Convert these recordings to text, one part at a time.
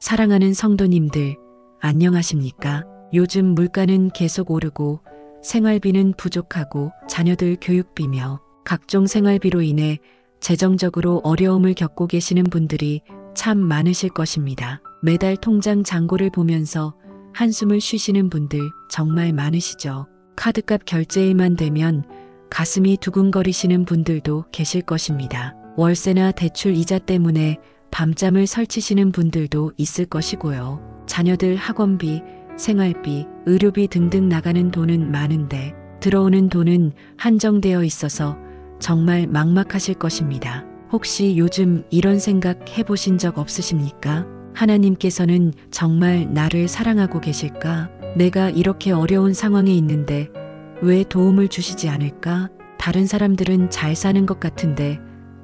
사랑하는 성도님들, 안녕하십니까? 요즘 물가는 계속 오르고 생활비는 부족하고 자녀들 교육비며 각종 생활비로 인해 재정적으로 어려움을 겪고 계시는 분들이 참 많으실 것입니다. 매달 통장 잔고를 보면서 한숨을 쉬시는 분들 정말 많으시죠. 카드값 결제일만 되면 가슴이 두근거리시는 분들도 계실 것입니다. 월세나 대출 이자 때문에 밤잠을 설치시는 분들도 있을 것이고요. 자녀들 학원비, 생활비, 의료비 등등 나가는 돈은 많은데 들어오는 돈은 한정되어 있어서 정말 막막하실 것입니다. 혹시 요즘 이런 생각 해보신 적 없으십니까? 하나님께서는 정말 나를 사랑하고 계실까? 내가 이렇게 어려운 상황에 있는데 왜 도움을 주시지 않을까? 다른 사람들은 잘 사는 것 같은데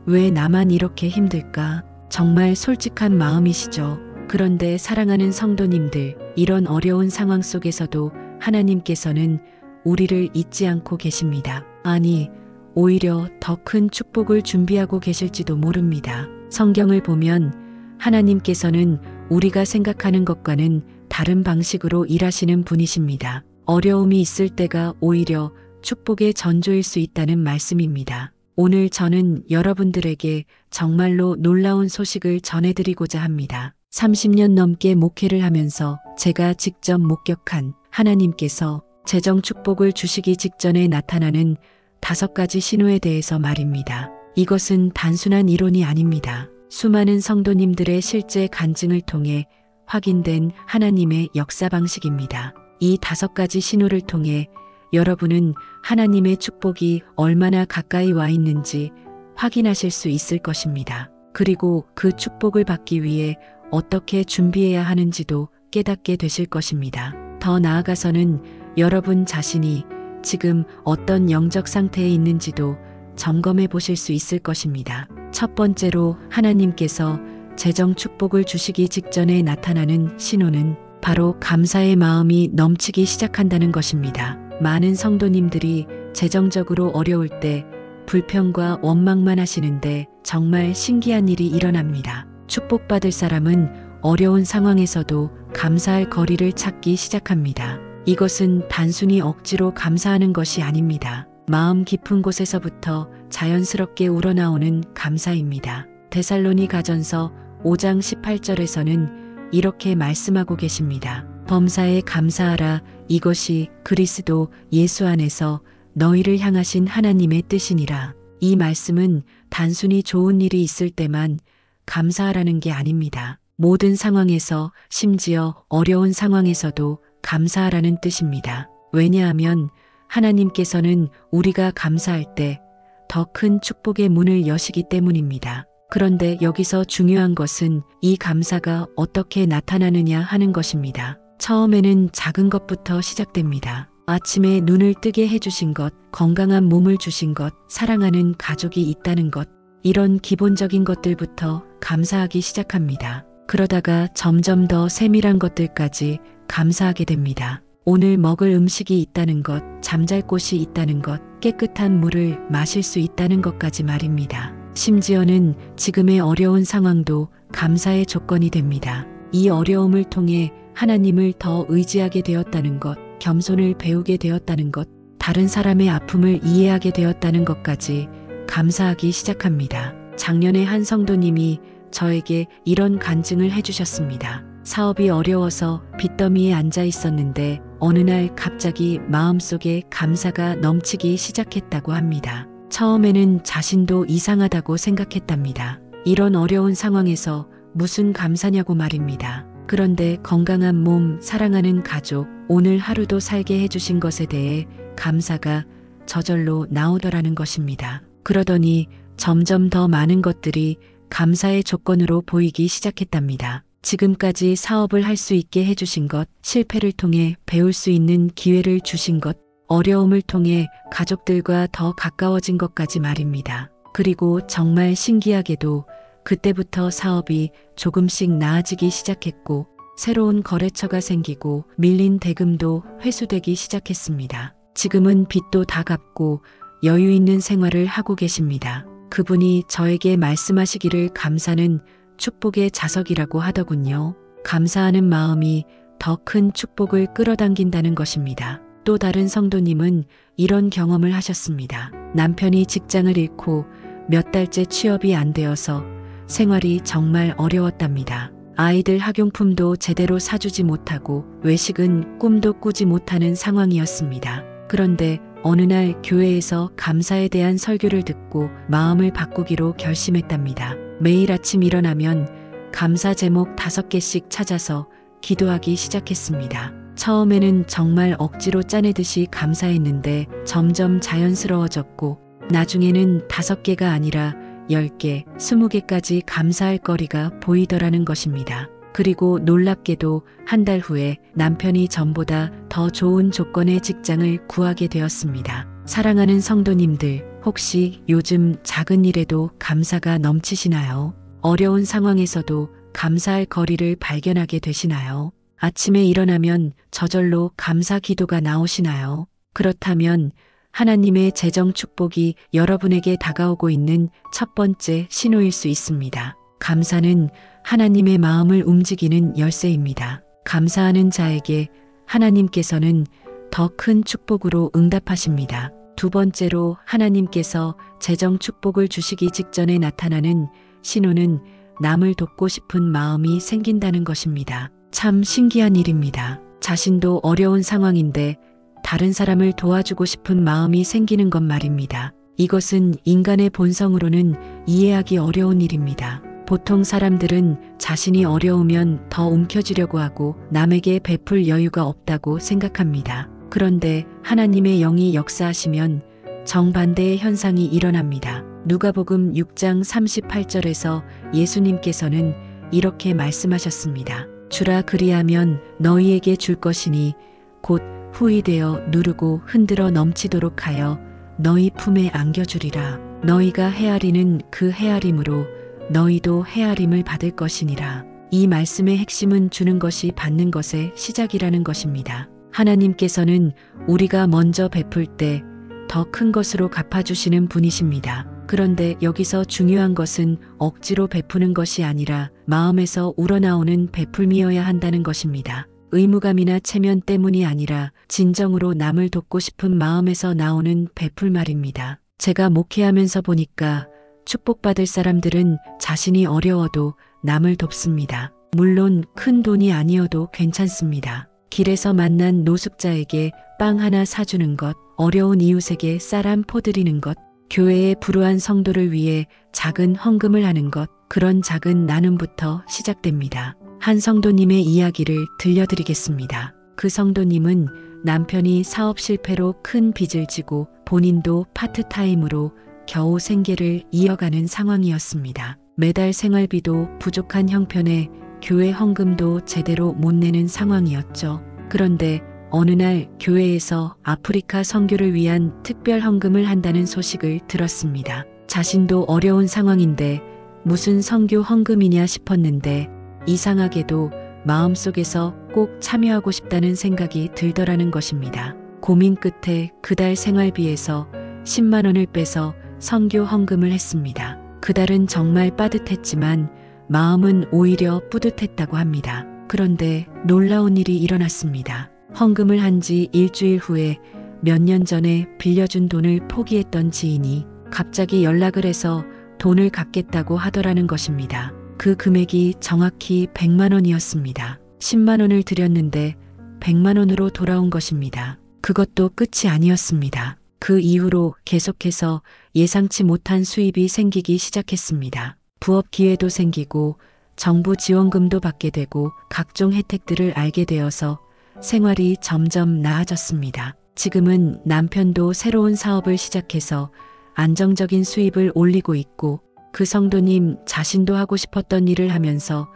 왜 나만 이렇게 힘들까? 정말 솔직한 마음이시죠. 그런데 사랑하는 성도님들, 이런 어려운 상황 속에서도 하나님께서는 우리를 잊지 않고 계십니다. 아니, 오히려 더 큰 축복을 준비하고 계실지도 모릅니다. 성경을 보면 하나님께서는 우리가 생각하는 것과는 다른 방식으로 일하시는 분이십니다. 어려움이 있을 때가 오히려 축복의 전조일 수 있다는 말씀입니다. 오늘 저는 여러분들에게 정말로 놀라운 소식을 전해드리고자 합니다. 30년 넘게 목회를 하면서 제가 직접 목격한 하나님께서 재정 축복을 주시기 직전에 나타나는 5가지 신호에 대해서 말입니다. 이것은 단순한 이론이 아닙니다. 수많은 성도님들의 실제 간증을 통해 확인된 하나님의 역사 방식입니다. 이 5가지 신호를 통해 여러분은 하나님의 축복이 얼마나 가까이 와 있는지 확인하실 수 있을 것입니다. 그리고 그 축복을 받기 위해 어떻게 준비해야 하는지도 깨닫게 되실 것입니다. 더 나아가서는 여러분 자신이 지금 어떤 영적 상태에 있는지도 점검해 보실 수 있을 것입니다. 첫 번째로 하나님께서 재정 축복을 주시기 직전에 나타나는 신호는 바로 감사의 마음이 넘치기 시작한다는 것입니다. 많은 성도님들이 재정적으로 어려울 때 불평과 원망만 하시는데 정말 신기한 일이 일어납니다. 축복받을 사람은 어려운 상황에서도 감사할 거리를 찾기 시작합니다. 이것은 단순히 억지로 감사하는 것이 아닙니다. 마음 깊은 곳에서부터 자연스럽게 우러나오는 감사입니다. 데살로니가전서 5장 18절에서는 이렇게 말씀하고 계십니다. 범사에 감사하라. 이것이 그리스도 예수 안에서 너희를 향하신 하나님의 뜻이니라. 이 말씀은 단순히 좋은 일이 있을 때만 감사하라는 게 아닙니다. 모든 상황에서, 심지어 어려운 상황에서도 감사하라는 뜻입니다. 왜냐하면 하나님께서는 우리가 감사할 때 더 큰 축복의 문을 여시기 때문입니다. 그런데 여기서 중요한 것은 이 감사가 어떻게 나타나느냐 하는 것입니다. 처음에는 작은 것부터 시작됩니다. 아침에 눈을 뜨게 해주신 것, 건강한 몸을 주신 것, 사랑하는 가족이 있다는 것, 이런 기본적인 것들부터 감사하기 시작합니다. 그러다가 점점 더 세밀한 것들까지 감사하게 됩니다. 오늘 먹을 음식이 있다는 것, 잠잘 곳이 있다는 것, 깨끗한 물을 마실 수 있다는 것까지 말입니다. 심지어는 지금의 어려운 상황도 감사의 조건이 됩니다. 이 어려움을 통해 하나님을 더 의지하게 되었다는 것, 겸손을 배우게 되었다는 것, 다른 사람의 아픔을 이해하게 되었다는 것까지 감사하기 시작합니다. 작년에 한 성도님이 저에게 이런 간증을 해주셨습니다. 사업이 어려워서 빚더미에 앉아 있었는데 어느 날 갑자기 마음속에 감사가 넘치기 시작했다고 합니다. 처음에는 자신도 이상하다고 생각했답니다. 이런 어려운 상황에서 무슨 감사냐고 말입니다. 그런데 건강한 몸, 사랑하는 가족, 오늘 하루도 살게 해주신 것에 대해 감사가 저절로 나오더라는 것입니다. 그러더니 점점 더 많은 것들이 감사의 조건으로 보이기 시작했답니다. 지금까지 사업을 할 수 있게 해주신 것, 실패를 통해 배울 수 있는 기회를 주신 것, 어려움을 통해 가족들과 더 가까워진 것까지 말입니다. 그리고 정말 신기하게도 그때부터 사업이 조금씩 나아지기 시작했고 새로운 거래처가 생기고 밀린 대금도 회수되기 시작했습니다. 지금은 빚도 다 갚고 여유 있는 생활을 하고 계십니다. 그분이 저에게 말씀하시기를 감사는 축복의 자석이라고 하더군요. 감사하는 마음이 더 큰 축복을 끌어당긴다는 것입니다. 또 다른 성도님은 이런 경험을 하셨습니다. 남편이 직장을 잃고 몇 달째 취업이 안 되어서 생활이 정말 어려웠답니다. 아이들 학용품도 제대로 사주지 못하고 외식은 꿈도 꾸지 못하는 상황이었습니다. 그런데 어느 날 교회에서 감사에 대한 설교를 듣고 마음을 바꾸기로 결심했답니다. 매일 아침 일어나면 감사 제목 5개씩 찾아서 기도하기 시작했습니다. 처음에는 정말 억지로 짜내듯이 감사했는데 점점 자연스러워졌고 나중에는 5개가 아니라 10개, 20개까지 감사할 거리가 보이더라는 것입니다. 그리고 놀랍게도 한 달 후에 남편이 전보다 더 좋은 조건의 직장을 구하게 되었습니다. 사랑하는 성도님들, 혹시 요즘 작은 일에도 감사가 넘치시나요? 어려운 상황에서도 감사할 거리를 발견하게 되시나요? 아침에 일어나면 저절로 감사 기도가 나오시나요? 그렇다면 하나님의 재정 축복이 여러분에게 다가오고 있는 첫 번째 신호일 수 있습니다. 감사는 하나님의 마음을 움직이는 열쇠입니다. 감사하는 자에게 하나님께서는 더 큰 축복으로 응답하십니다. 두 번째로 하나님께서 재정 축복을 주시기 직전에 나타나는 신호는 남을 돕고 싶은 마음이 생긴다는 것입니다. 참 신기한 일입니다. 자신도 어려운 상황인데 다른 사람을 도와주고 싶은 마음이 생기는 것 말입니다. 이것은 인간의 본성으로는 이해하기 어려운 일입니다. 보통 사람들은 자신이 어려우면 더 움켜쥐려고 하고 남에게 베풀 여유가 없다고 생각합니다. 그런데 하나님의 영이 역사하시면 정반대의 현상이 일어납니다. 누가복음 6장 38절에서 예수님께서는 이렇게 말씀하셨습니다. 주라 그리하면 너희에게 줄 것이니 곧 후히 되어 누르고 흔들어 넘치도록 하여 너희 품에 안겨주리라. 너희가 헤아리는 그 헤아림으로 너희도 헤아림을 받을 것이니라. 이 말씀의 핵심은 주는 것이 받는 것의 시작이라는 것입니다. 하나님께서는 우리가 먼저 베풀 때 더 큰 것으로 갚아주시는 분이십니다. 그런데 여기서 중요한 것은 억지로 베푸는 것이 아니라 마음에서 우러나오는 베풀미여야 한다는 것입니다. 의무감이나 체면 때문이 아니라 진정으로 남을 돕고 싶은 마음에서 나오는 베풀 말입니다. 제가 목회하면서 보니까 축복받을 사람들은 자신이 어려워도 남을 돕습니다. 물론 큰 돈이 아니어도 괜찮습니다. 길에서 만난 노숙자에게 빵 하나 사주는 것, 어려운 이웃에게 쌀 한 포 드리는 것, 교회의 불우한 성도를 위해 작은 헌금을 하는 것, 그런 작은 나눔부터 시작됩니다. 한 성도님의 이야기를 들려드리겠습니다. 그 성도님은 남편이 사업 실패로 큰 빚을 지고 본인도 파트타임으로 겨우 생계를 이어가는 상황이었습니다. 매달 생활비도 부족한 형편에 교회 헌금도 제대로 못 내는 상황이었죠. 그런데 어느 날 교회에서 아프리카 선교를 위한 특별 헌금을 한다는 소식을 들었습니다. 자신도 어려운 상황인데 무슨 선교 헌금이냐 싶었는데 이상하게도 마음속에서 꼭 참여하고 싶다는 생각이 들더라는 것입니다. 고민 끝에 그달 생활비에서 10만 원을 빼서 선교 헌금을 했습니다. 그달은 정말 빠듯했지만 마음은 오히려 뿌듯했다고 합니다. 그런데 놀라운 일이 일어났습니다. 헌금을 한 지 일주일 후에 몇 년 전에 빌려준 돈을 포기했던 지인이 갑자기 연락을 해서 돈을 갚겠다고 하더라는 것입니다. 그 금액이 정확히 100만 원이었습니다. 10만 원을 드렸는데 100만 원으로 돌아온 것입니다. 그것도 끝이 아니었습니다. 그 이후로 계속해서 예상치 못한 수입이 생기기 시작했습니다. 부업 기회도 생기고 정부 지원금도 받게 되고 각종 혜택들을 알게 되어서 생활이 점점 나아졌습니다. 지금은 남편도 새로운 사업을 시작해서 안정적인 수입을 올리고 있고 그 성도님 자신도 하고 싶었던 일을 하면서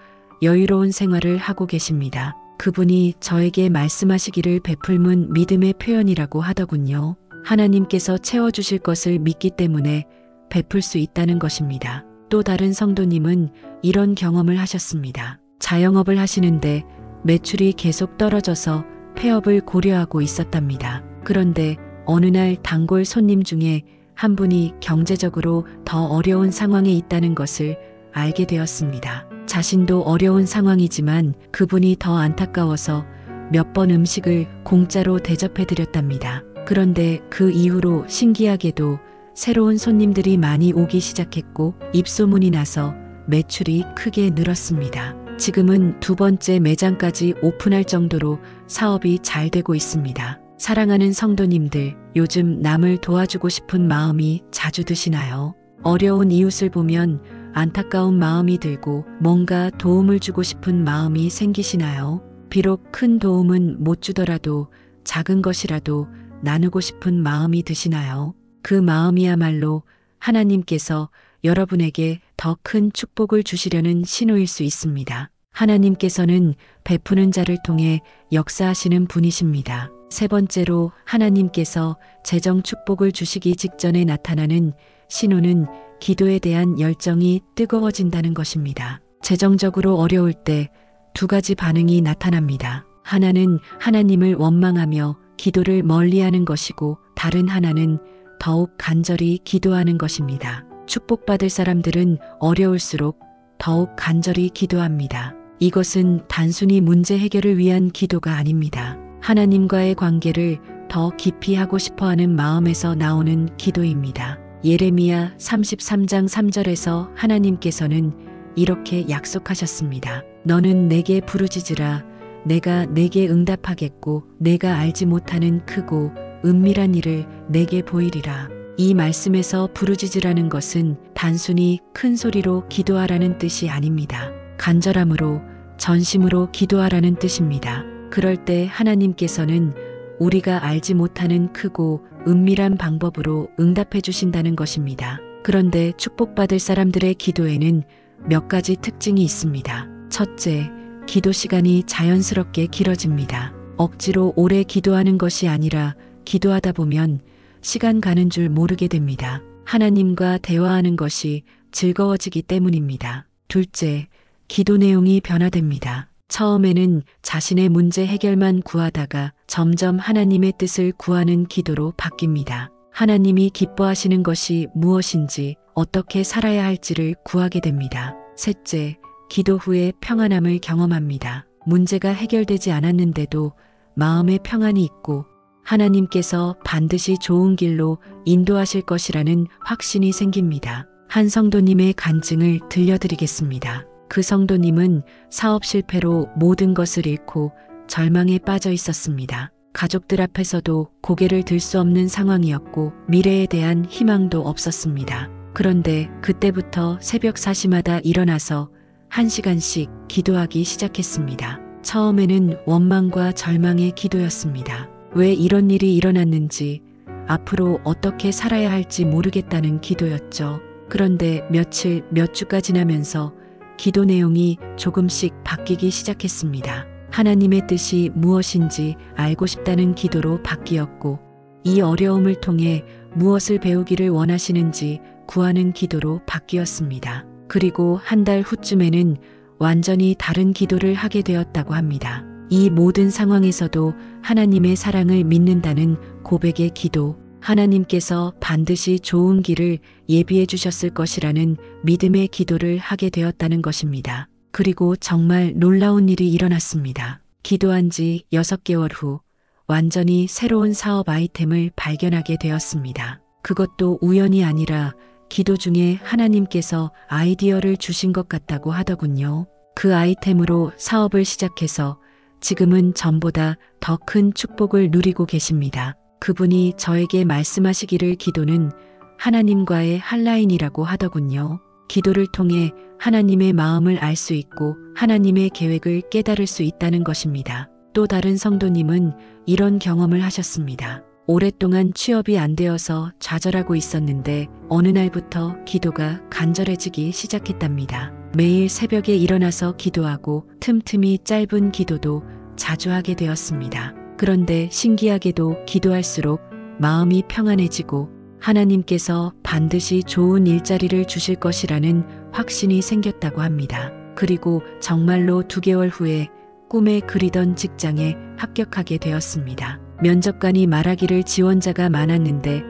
여유로운 생활을 하고 계십니다. 그분이 저에게 말씀하시기를 베풀문 믿음의 표현이라고 하더군요. 하나님께서 채워주실 것을 믿기 때문에 베풀 수 있다는 것입니다. 또 다른 성도님은 이런 경험을 하셨습니다. 자영업을 하시는데 매출이 계속 떨어져서 폐업을 고려하고 있었답니다. 그런데 어느 날 단골 손님 중에 한 분이 경제적으로 더 어려운 상황에 있다는 것을 알게 되었습니다. 자신도 어려운 상황이지만 그분이 더 안타까워서 몇 번 음식을 공짜로 대접해 드렸답니다. 그런데 그 이후로 신기하게도 새로운 손님들이 많이 오기 시작했고 입소문이 나서 매출이 크게 늘었습니다. 지금은 두 번째 매장까지 오픈할 정도로 사업이 잘 되고 있습니다. 사랑하는 성도님들, 요즘 남을 도와주고 싶은 마음이 자주 드시나요? 어려운 이웃을 보면 안타까운 마음이 들고 뭔가 도움을 주고 싶은 마음이 생기시나요? 비록 큰 도움은 못 주더라도 작은 것이라도 나누고 싶은 마음이 드시나요? 그 마음이야말로 하나님께서 여러분에게 더 큰 축복을 주시려는 신호일 수 있습니다. 하나님께서는 베푸는 자를 통해 역사하시는 분이십니다. 세 번째로 하나님께서 재정 축복을 주시기 직전에 나타나는 신호는 기도에 대한 열정이 뜨거워진다는 것입니다. 재정적으로 어려울 때 두 가지 반응이 나타납니다. 하나는 하나님을 원망하며 기도를 멀리하는 것이고 다른 하나는 더욱 간절히 기도하는 것입니다. 축복받을 사람들은 어려울수록 더욱 간절히 기도합니다. 이것은 단순히 문제 해결을 위한 기도가 아닙니다. 하나님과의 관계를 더 깊이 하고 싶어하는 마음에서 나오는 기도입니다. 예레미야 33장 3절에서 하나님께서는 이렇게 약속하셨습니다. 너는 내게 부르짖으라. 내가 내게 응답하겠고 내가 알지 못하는 크고 은밀한 일을 내게 보이리라. 이 말씀에서 부르짖으라는 것은 단순히 큰 소리로 기도하라는 뜻이 아닙니다. 간절함으로 전심으로 기도하라는 뜻입니다. 그럴 때 하나님께서는 우리가 알지 못하는 크고 은밀한 방법으로 응답해 주신다는 것입니다. 그런데 축복받을 사람들의 기도에는 몇 가지 특징이 있습니다. 첫째, 기도 시간이 자연스럽게 길어집니다. 억지로 오래 기도하는 것이 아니라 기도하다 보면 시간 가는 줄 모르게 됩니다. 하나님과 대화하는 것이 즐거워지기 때문입니다. 둘째, 기도 내용이 변화됩니다. 처음에는 자신의 문제 해결만 구하다가 점점 하나님의 뜻을 구하는 기도로 바뀝니다. 하나님이 기뻐하시는 것이 무엇인지, 어떻게 살아야 할지를 구하게 됩니다. 셋째, 기도 후에 평안함을 경험합니다. 문제가 해결되지 않았는데도 마음에 평안이 있고 하나님께서 반드시 좋은 길로 인도하실 것이라는 확신이 생깁니다. 한 성도님의 간증을 들려드리겠습니다. 그 성도님은 사업 실패로 모든 것을 잃고 절망에 빠져 있었습니다. 가족들 앞에서도 고개를 들 수 없는 상황이었고 미래에 대한 희망도 없었습니다. 그런데 그때부터 새벽 4시마다 일어나서 1시간씩 기도하기 시작했습니다. 처음에는 원망과 절망의 기도였습니다. 왜 이런 일이 일어났는지, 앞으로 어떻게 살아야 할지 모르겠다는 기도였죠. 그런데 며칠, 몇 주가 지나면서 기도 내용이 조금씩 바뀌기 시작했습니다. 하나님의 뜻이 무엇인지 알고 싶다는 기도로 바뀌었고, 이 어려움을 통해 무엇을 배우기를 원하시는지 구하는 기도로 바뀌었습니다. 그리고 한 달 후쯤에는 완전히 다른 기도를 하게 되었다고 합니다. 이 모든 상황에서도 하나님의 사랑을 믿는다는 고백의 기도, 하나님께서 반드시 좋은 길을 예비해 주셨을 것이라는 믿음의 기도를 하게 되었다는 것입니다. 그리고 정말 놀라운 일이 일어났습니다. 기도한 지 6개월 후 완전히 새로운 사업 아이템을 발견하게 되었습니다. 그것도 우연이 아니라 기도 중에 하나님께서 아이디어를 주신 것 같다고 하더군요. 그 아이템으로 사업을 시작해서 지금은 전보다 더 큰 축복을 누리고 계십니다. 그분이 저에게 말씀하시기를 기도는 하나님과의 한라인이라고 하더군요. 기도를 통해 하나님의 마음을 알 수 있고 하나님의 계획을 깨달을 수 있다는 것입니다. 또 다른 성도님은 이런 경험을 하셨습니다. 오랫동안 취업이 안 되어서 좌절하고 있었는데 어느 날부터 기도가 간절해지기 시작했답니다. 매일 새벽에 일어나서 기도하고 틈틈이 짧은 기도도 자주 하게 되었습니다. 그런데 신기하게도 기도할수록 마음이 평안해지고 하나님께서 반드시 좋은 일자리를 주실 것이라는 확신이 생겼다고 합니다. 그리고 정말로 2개월 후에 꿈에 그리던 직장에 합격하게 되었습니다. 면접관이 말하기를 지원자가 많았는데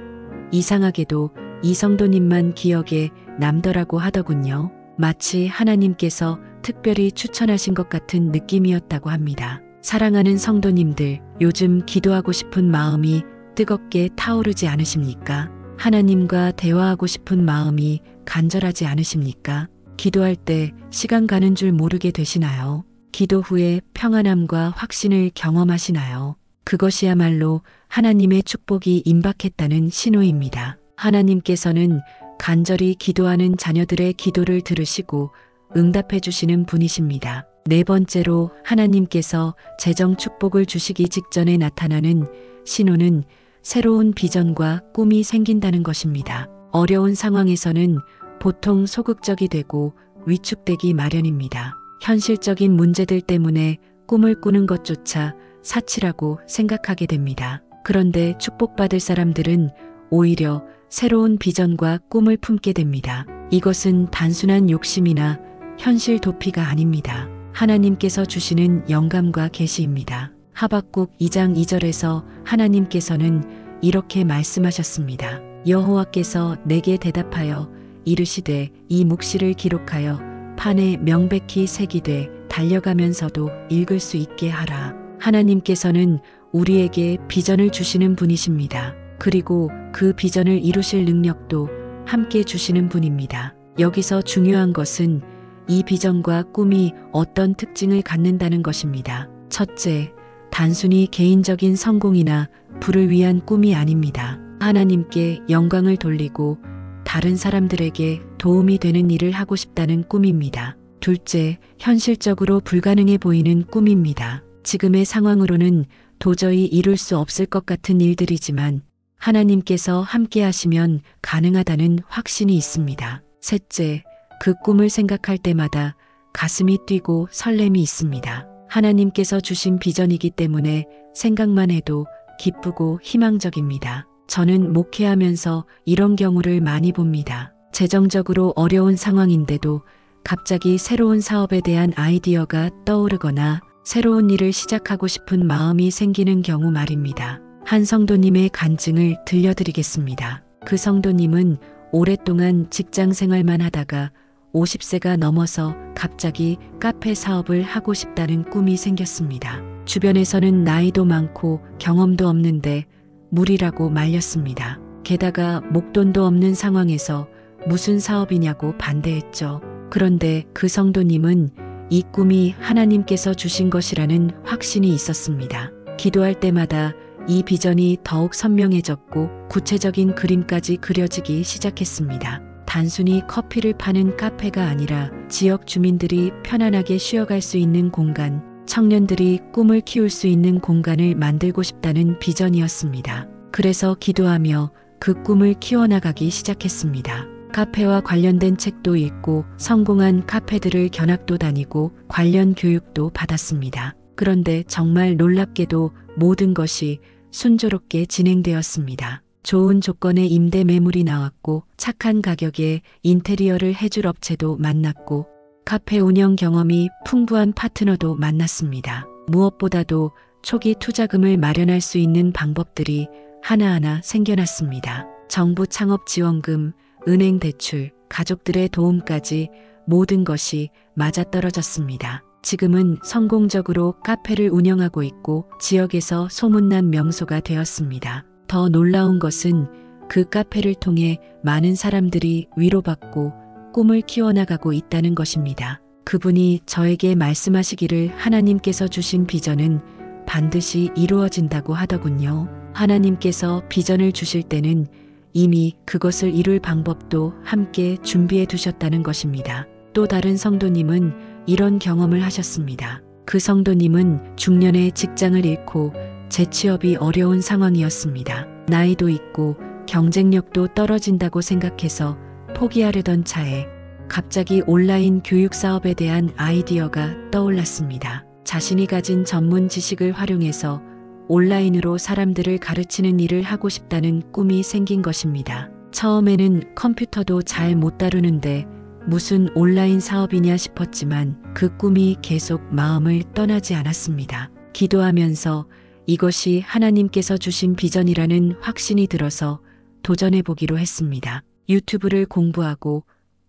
이상하게도 이 성도님만 기억에 남더라고 하더군요. 마치 하나님께서 특별히 추천하신 것 같은 느낌이었다고 합니다. 사랑하는 성도님들, 요즘 기도하고 싶은 마음이 뜨겁게 타오르지 않으십니까? 하나님과 대화하고 싶은 마음이 간절하지 않으십니까? 기도할 때 시간 가는 줄 모르게 되시나요? 기도 후에 평안함과 확신을 경험하시나요? 그것이야말로 하나님의 축복이 임박했다는 신호입니다. 하나님께서는 간절히 기도하는 자녀들의 기도를 들으시고 응답해 주시는 분이십니다. 네 번째로 하나님께서 재정 축복을 주시기 직전에 나타나는 신호는 새로운 비전과 꿈이 생긴다는 것입니다. 어려운 상황에서는 보통 소극적이 되고 위축되기 마련입니다. 현실적인 문제들 때문에 꿈을 꾸는 것조차 사치라고 생각하게 됩니다. 그런데 축복받을 사람들은 오히려 새로운 비전과 꿈을 품게 됩니다. 이것은 단순한 욕심이나 현실 도피가 아닙니다. 하나님께서 주시는 영감과 계시입니다. 하박국 2장 2절에서 하나님께서는 이렇게 말씀하셨습니다. 여호와께서 내게 대답하여 이르시되 이 묵시를 기록하여 판에 명백히 새기되 달려가면서도 읽을 수 있게 하라. 하나님께서는 우리에게 비전을 주시는 분이십니다. 그리고 그 비전을 이루실 능력도 함께 주시는 분입니다. 여기서 중요한 것은 이 비전과 꿈이 어떤 특징을 갖는다는 것입니다. 첫째, 단순히 개인적인 성공이나 부를 위한 꿈이 아닙니다. 하나님께 영광을 돌리고 다른 사람들에게 도움이 되는 일을 하고 싶다는 꿈입니다. 둘째, 현실적으로 불가능해 보이는 꿈입니다. 지금의 상황으로는 도저히 이룰 수 없을 것 같은 일들이지만 하나님께서 함께 하시면 가능하다는 확신이 있습니다. 셋째, 그 꿈을 생각할 때마다 가슴이 뛰고 설렘이 있습니다. 하나님께서 주신 비전이기 때문에 생각만 해도 기쁘고 희망적입니다. 저는 목회하면서 이런 경우를 많이 봅니다. 재정적으로 어려운 상황인데도 갑자기 새로운 사업에 대한 아이디어가 떠오르거나 새로운 일을 시작하고 싶은 마음이 생기는 경우 말입니다. 한 성도님의 간증을 들려드리겠습니다. 그 성도님은 오랫동안 직장 생활만 하다가 50세가 넘어서 갑자기 카페 사업을 하고 싶다는 꿈이 생겼습니다. 주변에서는 나이도 많고 경험도 없는데 무리라고 말렸습니다. 게다가 목돈도 없는 상황에서 무슨 사업이냐고 반대했죠. 그런데 그 성도님은 이 꿈이 하나님께서 주신 것이라는 확신이 있었습니다. 기도할 때마다 이 비전이 더욱 선명해졌고 구체적인 그림까지 그려지기 시작했습니다. 단순히 커피를 파는 카페가 아니라 지역 주민들이 편안하게 쉬어갈 수 있는 공간, 청년들이 꿈을 키울 수 있는 공간을 만들고 싶다는 비전이었습니다. 그래서 기도하며 그 꿈을 키워나가기 시작했습니다. 카페와 관련된 책도 읽고 성공한 카페들을 견학도 다니고 관련 교육도 받았습니다. 그런데 정말 놀랍게도 모든 것이 순조롭게 진행되었습니다. 좋은 조건의 임대 매물이 나왔고 착한 가격에 인테리어를 해줄 업체도 만났고 카페 운영 경험이 풍부한 파트너도 만났습니다. 무엇보다도 초기 투자금을 마련할 수 있는 방법들이 하나하나 생겨났습니다. 정부 창업 지원금, 은행 대출, 가족들의 도움까지 모든 것이 맞아떨어졌습니다. 지금은 성공적으로 카페를 운영하고 있고 지역에서 소문난 명소가 되었습니다. 더 놀라운 것은 그 카페를 통해 많은 사람들이 위로받고 꿈을 키워나가고 있다는 것입니다. 그분이 저에게 말씀하시기를 하나님께서 주신 비전은 반드시 이루어진다고 하더군요. 하나님께서 비전을 주실 때는 이미 그것을 이룰 방법도 함께 준비해 두셨다는 것입니다. 또 다른 성도님은 이런 경험을 하셨습니다. 그 성도님은 중년에 직장을 잃고 재취업이 어려운 상황이었습니다. 나이도 있고 경쟁력도 떨어진다고 생각해서 포기하려던 차에 갑자기 온라인 교육 사업에 대한 아이디어가 떠올랐습니다. 자신이 가진 전문 지식을 활용해서 온라인으로 사람들을 가르치는 일을 하고 싶다는 꿈이 생긴 것입니다. 처음에는 컴퓨터도 잘 못 다루는데 무슨 온라인 사업이냐 싶었지만 그 꿈이 계속 마음을 떠나지 않았습니다. 기도하면서 이것이 하나님께서 주신 비전이라는 확신이 들어서 도전해 보기로 했습니다. 유튜브를 공부하고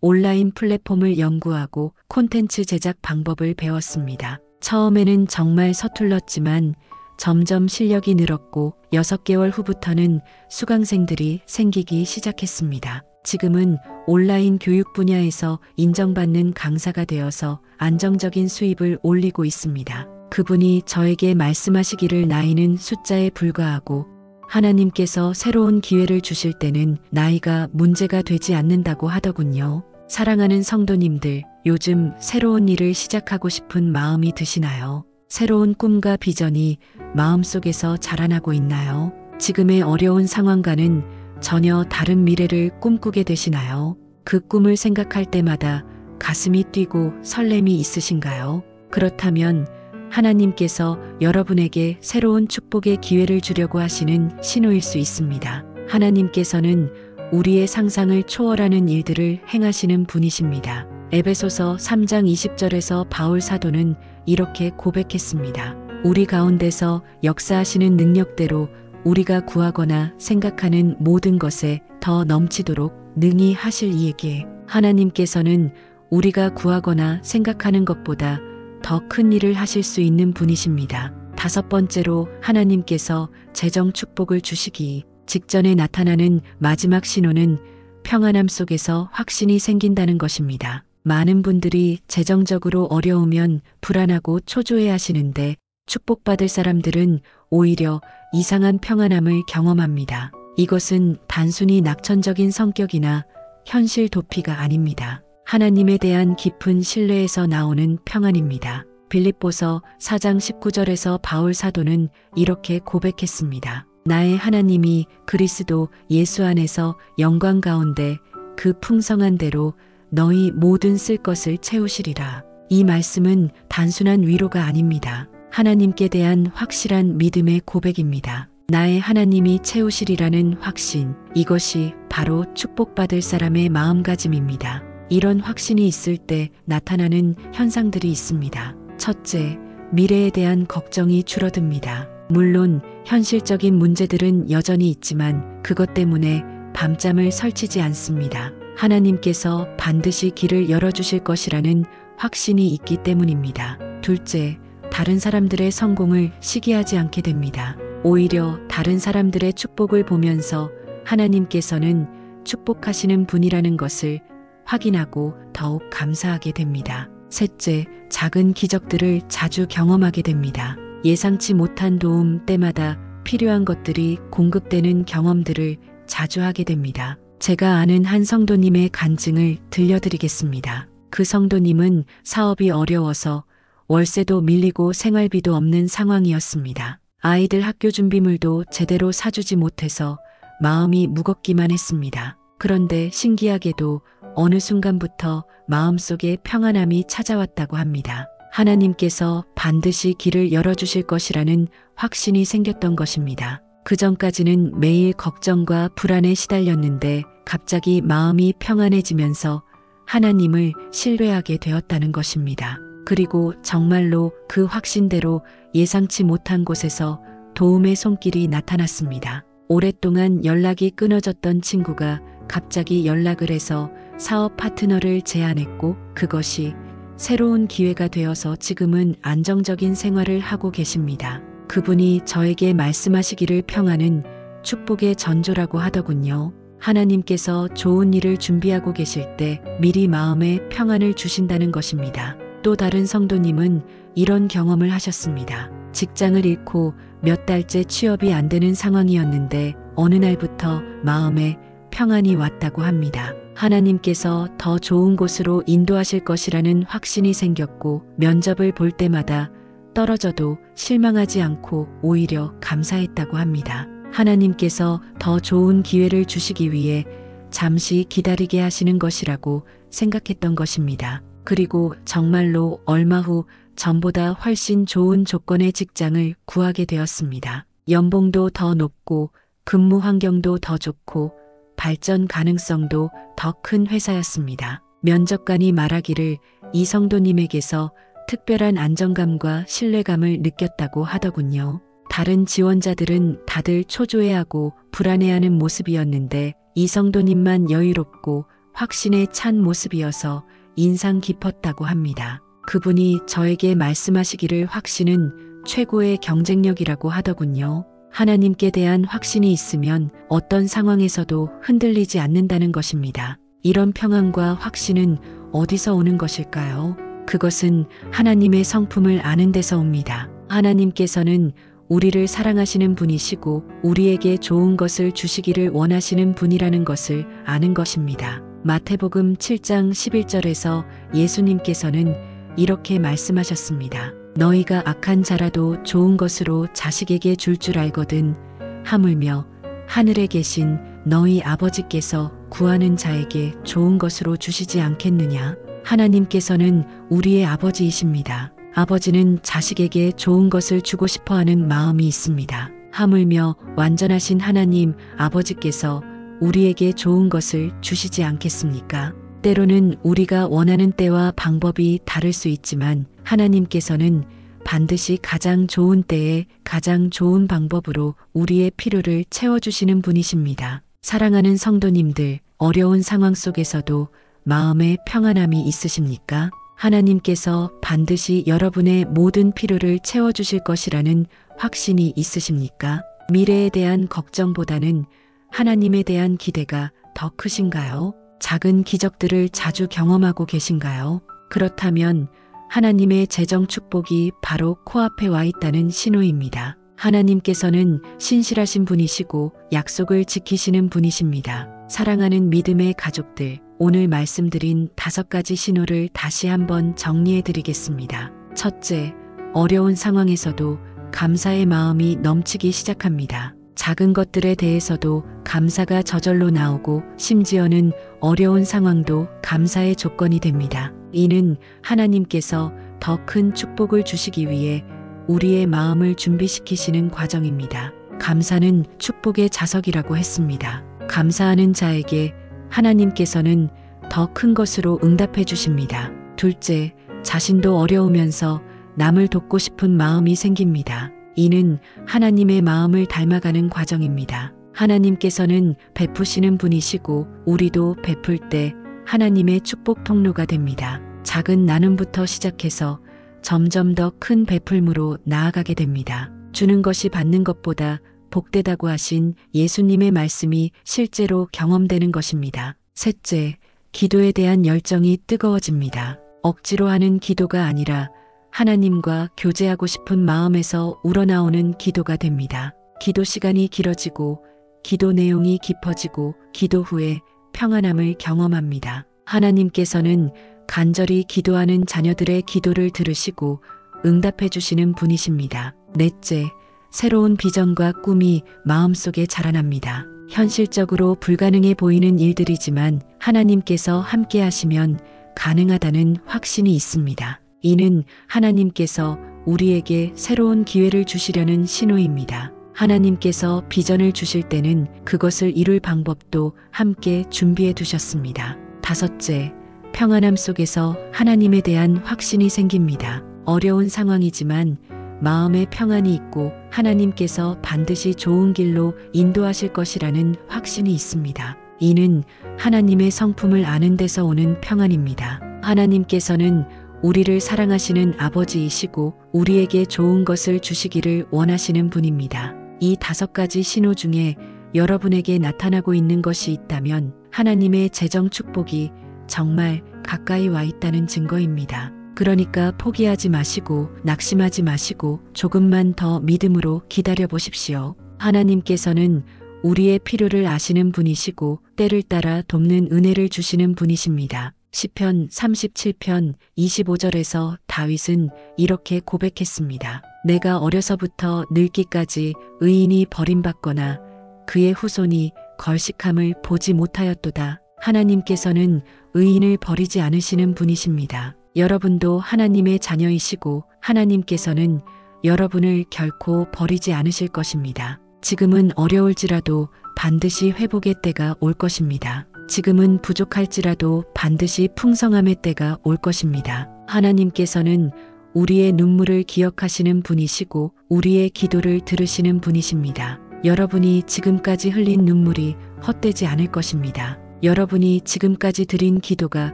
온라인 플랫폼을 연구하고 콘텐츠 제작 방법을 배웠습니다. 처음에는 정말 서툴렀지만 점점 실력이 늘었고 6개월 후부터는 수강생들이 생기기 시작했습니다. 지금은 온라인 교육 분야에서 인정받는 강사가 되어서 안정적인 수입을 올리고 있습니다. 그분이 저에게 말씀하시기를 나이는 숫자에 불과하고 하나님께서 새로운 기회를 주실 때는 나이가 문제가 되지 않는다고 하더군요. 사랑하는 성도님들, 요즘 새로운 일을 시작하고 싶은 마음이 드시나요? 새로운 꿈과 비전이 마음속에서 자라나고 있나요? 지금의 어려운 상황과는 전혀 다른 미래를 꿈꾸게 되시나요? 그 꿈을 생각할 때마다 가슴이 뛰고 설렘이 있으신가요? 그렇다면 하나님께서 여러분에게 새로운 축복의 기회를 주려고 하시는 신호일 수 있습니다. 하나님께서는 우리의 상상을 초월하는 일들을 행하시는 분이십니다. 에베소서 3장 20절에서 바울 사도는 이렇게 고백했습니다. 우리 가운데서 역사하시는 능력대로 우리가 구하거나 생각하는 모든 것에 더 넘치도록 능히 하실 이에게. 하나님께서는 우리가 구하거나 생각하는 것보다 더 큰 일을 하실 수 있는 분이십니다. 5번째로 하나님께서 재정 축복을 주시기 직전에 나타나는 마지막 신호는 평안함 속에서 확신이 생긴다는 것입니다. 많은 분들이 재정적으로 어려우면 불안하고 초조해 하시는데 축복받을 사람들은 오히려 이상한 평안함을 경험합니다. 이것은 단순히 낙천적인 성격이나 현실 도피가 아닙니다. 하나님에 대한 깊은 신뢰에서 나오는 평안입니다. 빌립보서 4장 19절에서 바울 사도는 이렇게 고백했습니다. 나의 하나님이 그리스도 예수 안에서 영광 가운데 그 풍성한 대로 너희 모든 쓸 것을 채우시리라. 이 말씀은 단순한 위로가 아닙니다. 하나님께 대한 확실한 믿음의 고백입니다. 나의 하나님이 채우시리라는 확신, 이것이 바로 축복받을 사람의 마음가짐입니다. 이런 확신이 있을 때 나타나는 현상들이 있습니다. 첫째, 미래에 대한 걱정이 줄어듭니다. 물론 현실적인 문제들은 여전히 있지만 그것 때문에 밤잠을 설치지 않습니다. 하나님께서 반드시 길을 열어주실 것이라는 확신이 있기 때문입니다. 둘째, 다른 사람들의 성공을 시기하지 않게 됩니다. 오히려 다른 사람들의 축복을 보면서 하나님께서는 축복하시는 분이라는 것을 확인하고 더욱 감사하게 됩니다. 셋째, 작은 기적들을 자주 경험하게 됩니다. 예상치 못한 도움 때마다 필요한 것들이 공급되는 경험들을 자주 하게 됩니다. 제가 아는 한 성도님의 간증을 들려드리겠습니다. 그 성도님은 사업이 어려워서 월세도 밀리고 생활비도 없는 상황이었습니다. 아이들 학교 준비물도 제대로 사주지 못해서 마음이 무겁기만 했습니다. 그런데 신기하게도 어느 순간부터 마음속에 평안함이 찾아왔다고 합니다. 하나님께서 반드시 길을 열어주실 것이라는 확신이 생겼던 것입니다. 그 전까지는 매일 걱정과 불안에 시달렸는데 갑자기 마음이 평안해지면서 하나님을 신뢰하게 되었다는 것입니다. 그리고 정말로 그 확신대로 예상치 못한 곳에서 도움의 손길이 나타났습니다. 오랫동안 연락이 끊어졌던 친구가 갑자기 연락을 해서 사업 파트너를 제안했고 그것이 새로운 기회가 되어서 지금은 안정적인 생활을 하고 계십니다. 그분이 저에게 말씀하시기를 평안은 축복의 전조라고 하더군요. 하나님께서 좋은 일을 준비하고 계실 때 미리 마음에 평안을 주신다는 것입니다. 또 다른 성도님은 이런 경험을 하셨습니다. 직장을 잃고 몇 달째 취업이 안 되는 상황이었는데 어느 날부터 마음에 평안이 왔다고 합니다. 하나님께서 더 좋은 곳으로 인도하실 것이라는 확신이 생겼고 면접을 볼 때마다 떨어져도 실망하지 않고 오히려 감사했다고 합니다. 하나님께서 더 좋은 기회를 주시기 위해 잠시 기다리게 하시는 것이라고 생각했던 것입니다. 그리고 정말로 얼마 후 전보다 훨씬 좋은 조건의 직장을 구하게 되었습니다. 연봉도 더 높고 근무 환경도 더 좋고 발전 가능성도 더 큰 회사였습니다. 면접관이 말하기를 이 성도님에게서 특별한 안정감과 신뢰감을 느꼈다고 하더군요. 다른 지원자들은 다들 초조해하고 불안해하는 모습이었는데 이 성도님만 여유롭고 확신에 찬 모습이어서 인상 깊었다고 합니다. 그분이 저에게 말씀하시기를 확신은 최고의 경쟁력이라고 하더군요. 하나님께 대한 확신이 있으면 어떤 상황에서도 흔들리지 않는다는 것입니다. 이런 평안과 확신은 어디서 오는 것일까요? 그것은 하나님의 성품을 아는 데서 옵니다. 하나님께서는 우리를 사랑하시는 분이시고 우리에게 좋은 것을 주시기를 원하시는 분이라는 것을 아는 것입니다. 마태복음 7장 11절에서 예수님께서는 이렇게 말씀하셨습니다. 너희가 악한 자라도 좋은 것으로 자식에게 줄 줄 알거든 하물며 하늘에 계신 너희 아버지께서 구하는 자에게 좋은 것으로 주시지 않겠느냐. 하나님께서는 우리의 아버지이십니다. 아버지는 자식에게 좋은 것을 주고 싶어 하는 마음이 있습니다. 하물며 완전하신 하나님 아버지께서 우리에게 좋은 것을 주시지 않겠습니까? 때로는 우리가 원하는 때와 방법이 다를 수 있지만 하나님께서는 반드시 가장 좋은 때에 가장 좋은 방법으로 우리의 필요를 채워주시는 분이십니다. 사랑하는 성도님들, 어려운 상황 속에서도 마음에 평안함이 있으십니까? 하나님께서 반드시 여러분의 모든 필요를 채워주실 것이라는 확신이 있으십니까? 미래에 대한 걱정보다는 하나님에 대한 기대가 더 크신가요? 작은 기적들을 자주 경험하고 계신가요? 그렇다면 하나님의 재정 축복이 바로 코앞에 와 있다는 신호입니다. 하나님께서는 신실하신 분이시고 약속을 지키시는 분이십니다. 사랑하는 믿음의 가족들, 오늘 말씀드린 5가지 신호를 다시 한번 정리해 드리겠습니다. 첫째, 어려운 상황에서도 감사의 마음이 넘치기 시작합니다. 작은 것들에 대해서도 감사가 저절로 나오고 심지어는 어려운 상황도 감사의 조건이 됩니다. 이는 하나님께서 더 큰 축복을 주시기 위해 우리의 마음을 준비시키시는 과정입니다. 감사는 축복의 자석이라고 했습니다. 감사하는 자에게 하나님께서는 더 큰 것으로 응답해 주십니다. 둘째, 자신도 어려우면서 남을 돕고 싶은 마음이 생깁니다. 이는 하나님의 마음을 닮아가는 과정입니다. 하나님께서는 베푸시는 분이시고 우리도 베풀 때 하나님의 축복 통로가 됩니다. 작은 나눔부터 시작해서 점점 더 큰 베풀므로 나아가게 됩니다. 주는 것이 받는 것보다 복되다고 하신 예수님의 말씀이 실제로 경험되는 것입니다. 셋째, 기도에 대한 열정이 뜨거워집니다. 억지로 하는 기도가 아니라 하나님과 교제하고 싶은 마음에서 우러나오는 기도가 됩니다. 기도 시간이 길어지고 기도 내용이 깊어지고 기도 후에 평안함을 경험합니다. 하나님께서는 간절히 기도하는 자녀들의 기도를 들으시고 응답해 주시는 분이십니다. 넷째, 새로운 비전과 꿈이 마음속에 자라납니다. 현실적으로 불가능해 보이는 일들이지만 하나님께서 함께 하시면 가능하다는 확신이 있습니다. 이는 하나님께서 우리에게 새로운 기회를 주시려는 신호입니다. 하나님께서 비전을 주실 때는 그것을 이룰 방법도 함께 준비해 두셨습니다. 다섯째, 평안함 속에서 하나님에 대한 확신이 생깁니다. 어려운 상황이지만 마음에 평안이 있고 하나님께서 반드시 좋은 길로 인도하실 것이라는 확신이 있습니다. 이는 하나님의 성품을 아는 데서 오는 평안입니다. 하나님께서는 우리를 사랑하시는 아버지이시고 우리에게 좋은 것을 주시기를 원하시는 분입니다. 이 5가지 신호 중에 여러분에게 나타나고 있는 것이 있다면 하나님의 재정 축복이 정말 가까이 와 있다는 증거입니다. 그러니까 포기하지 마시고 낙심하지 마시고 조금만 더 믿음으로 기다려 보십시오. 하나님께서는 우리의 필요를 아시는 분이시고 때를 따라 돕는 은혜를 주시는 분이십니다. 시편 37편 25절에서 다윗은 이렇게 고백했습니다. 내가 어려서부터 늙기까지 의인이 버림받거나 그의 후손이 걸식함을 보지 못하였도다. 하나님께서는 의인을 버리지 않으시는 분이십니다. 여러분도 하나님의 자녀이시고 하나님께서는 여러분을 결코 버리지 않으실 것입니다. 지금은 어려울지라도 반드시 회복의 때가 올 것입니다. 지금은 부족할지라도 반드시 풍성함의 때가 올 것입니다. 하나님께서는 우리의 눈물을 기억하시는 분이시고 우리의 기도를 들으시는 분이십니다. 여러분이 지금까지 흘린 눈물이 헛되지 않을 것입니다. 여러분이 지금까지 드린 기도가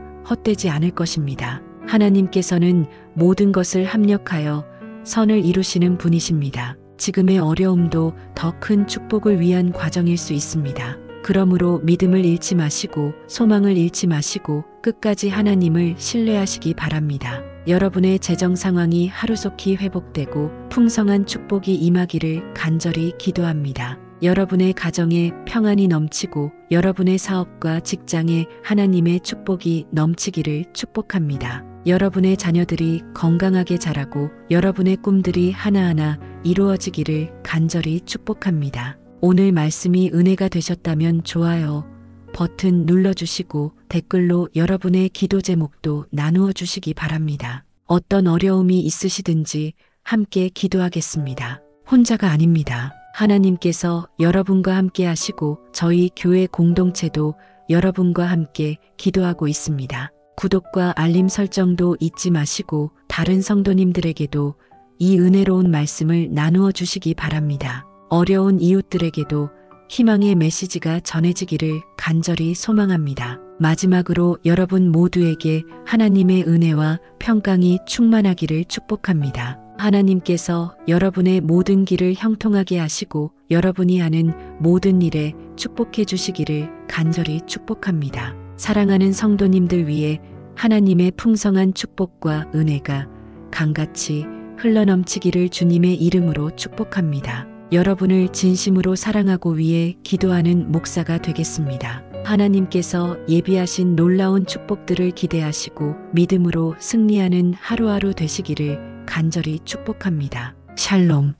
헛되지 않을 것입니다. 하나님께서는 모든 것을 합력하여 선을 이루시는 분이십니다. 지금의 어려움도 더 큰 축복을 위한 과정일 수 있습니다. 그러므로 믿음을 잃지 마시고 소망을 잃지 마시고 끝까지 하나님을 신뢰하시기 바랍니다. 여러분의 재정 상황이 하루속히 회복되고 풍성한 축복이 임하기를 간절히 기도합니다. 여러분의 가정에 평안이 넘치고 여러분의 사업과 직장에 하나님의 축복이 넘치기를 축복합니다. 여러분의 자녀들이 건강하게 자라고 여러분의 꿈들이 하나하나 이루어지기를 간절히 축복합니다. 오늘 말씀이 은혜가 되셨다면 좋아요 버튼 눌러주시고 댓글로 여러분의 기도 제목도 나누어 주시기 바랍니다. 어떤 어려움이 있으시든지 함께 기도하겠습니다. 혼자가 아닙니다. 하나님께서 여러분과 함께 하시고 저희 교회 공동체도 여러분과 함께 기도하고 있습니다. 구독과 알림 설정도 잊지 마시고 다른 성도님들에게도 이 은혜로운 말씀을 나누어 주시기 바랍니다. 어려운 이웃들에게도 희망의 메시지가 전해지기를 간절히 소망합니다. 마지막으로 여러분 모두에게 하나님의 은혜와 평강이 충만하기를 축복합니다. 하나님께서 여러분의 모든 길을 형통하게 하시고 여러분이 하는 모든 일에 축복해 주시기를 간절히 축복합니다. 사랑하는 성도님들 위해 하나님의 풍성한 축복과 은혜가 강같이 흘러넘치기를 주님의 이름으로 축복합니다. 여러분을 진심으로 사랑하고 위해 기도하는 목사가 되겠습니다. 하나님께서 예비하신 놀라운 축복들을 기대하시고 믿음으로 승리하는 하루하루 되시기를 간절히 축복합니다. 샬롬.